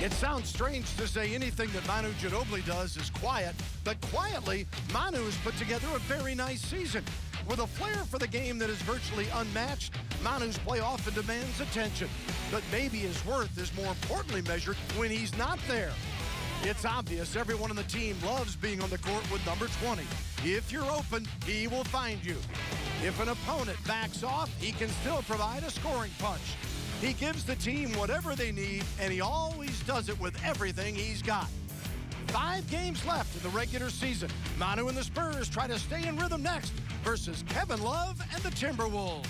It sounds strange to say anything that Manu Ginobili does is quiet, but quietly, Manu has put together a very nice season. With a flair for the game that is virtually unmatched, Manu's play often demands attention. But maybe his worth is more importantly measured when he's not there. It's obvious everyone on the team loves being on the court with number 20. If you're open, he will find you. If an opponent backs off, he can still provide a scoring punch. He gives the team whatever they need, and he always does it with everything he's got. 5 games left in the regular season. Manu and the Spurs try to stay in rhythm next versus Kevin Love and the Timberwolves.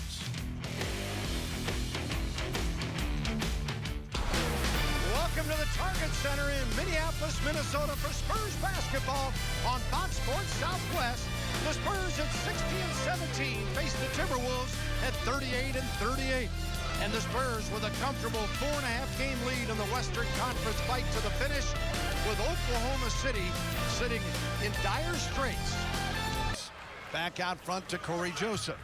Welcome to the Target Center in Minneapolis, Minnesota for Spurs basketball on Fox Sports Southwest. The Spurs at 60-17 face the Timberwolves at 38-38. And the Spurs with a comfortable 4.5-game lead in the Western Conference fight to the finish, with Oklahoma City sitting in dire straits. Back out front to Corey Joseph.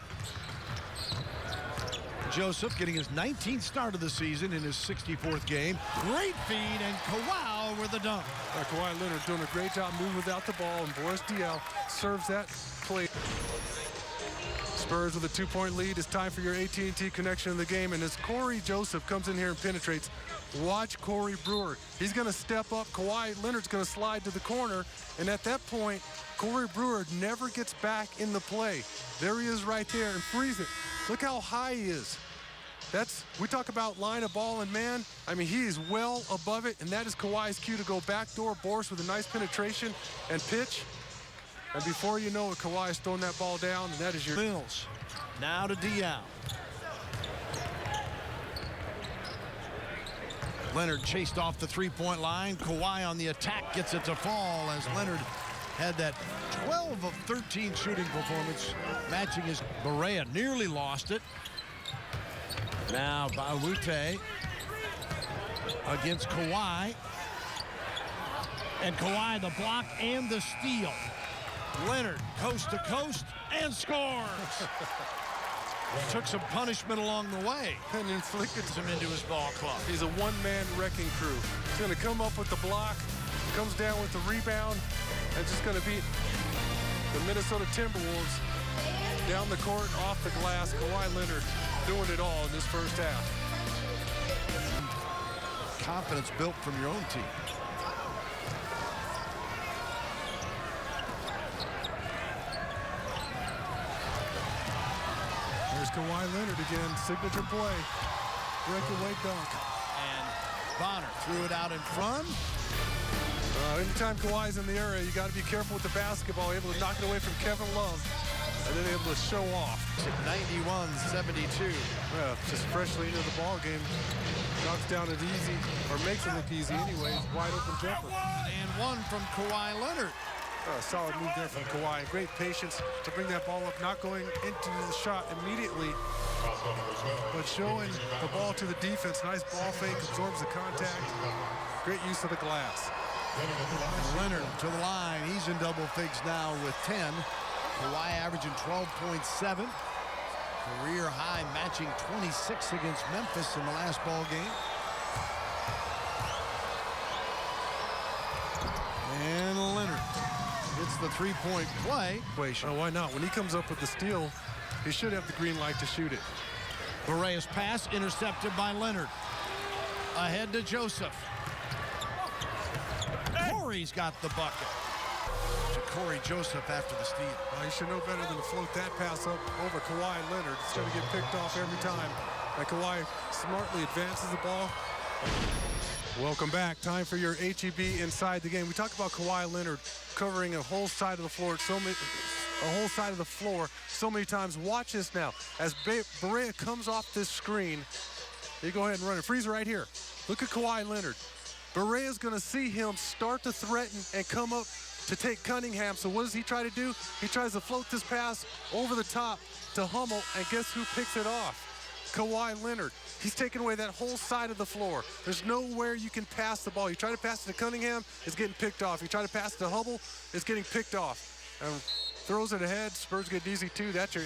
Joseph getting his 19th start of the season in his 64th game. Great feed, and Kawhi with the dunk. Kawhi Leonard doing a great job moving without the ball, and Boris Diaw serves that play. Spurs with a 2-point lead. It's time for your AT&T connection in the game. And as Corey Joseph comes in here and penetrates, watch Corey Brewer. He's going to step up. Kawhi Leonard's going to slide to the corner. And at that point, Corey Brewer never gets back in the play. There he is right there and frees it. Look how high he is. We talk about line of ball and man. I mean, he is well above it. And that is Kawhi's cue to go backdoor. Boris with a nice penetration and pitch. And before you know it, Kawhi is throwing that ball down, and that is your... Mills. Now to Diaw. Leonard chased off the three-point line. Kawhi on the attack gets it to fall as Leonard had that 12 of 13 shooting performance, matching his... Barea nearly lost it. Now Baute against Kawhi. And Kawhi the block and the steal. Leonard coast to coast and scores. Took some punishment along the way and inflicted him into his ball club. He's a one-man wrecking crew. He's going to come up with the block, comes down with the rebound, and just going to beat the Minnesota Timberwolves down the court, off the glass. Kawhi Leonard doing it all in this first half. Confidence built from your own team. There's Kawhi Leonard again, signature play, breakaway dunk. And Bonner threw it out in front. Anytime Kawhi's in the area, you got to be careful with the basketball, able to knock it away from Kevin Love, and then able to show off. 91-72. Yeah, just freshly into the ball game. Knocks down it easy, or makes it look easy anyways. Wide open jumper. And one from Kawhi Leonard. Solid move there from Kawhi. Great patience to bring that ball up, not going into the shot immediately, but showing the ball to the defense. Nice ball fake, absorbs the contact. Great use of the glass. Leonard to the line. He's in double figs now with 10. Kawhi averaging 12.7. Career high, matching 26 against Memphis in the last ball game. And Leonard. It's the three-point play. Oh, why not? When he comes up with the steal, he should have the green light to shoot it. Barea's pass intercepted by Leonard. Ahead to Joseph. Corey's got the bucket. To Corey Joseph after the steal. He should know better than to float that pass up over Kawhi Leonard. It's going to get picked off every time. And Kawhi smartly advances the ball. Welcome back. Time for your HEB Inside the Game. We talk about Kawhi Leonard covering a whole side of the floor so many times. Watch this now. As Barea comes off this screen, you go ahead and run it. Freeze right here. Look at Kawhi Leonard. Barea's going to see him start to threaten and come up to take Cunningham. So what does he try to do? He tries to float this pass over the top to Hummel, and guess who picks it off? Kawhi Leonard. He's taking away that whole side of the floor. There's nowhere you can pass the ball. You try to pass it to Cunningham, it's getting picked off. You try to pass it to Hummel, it's getting picked off. And throws it ahead. Spurs get easy too. That's your...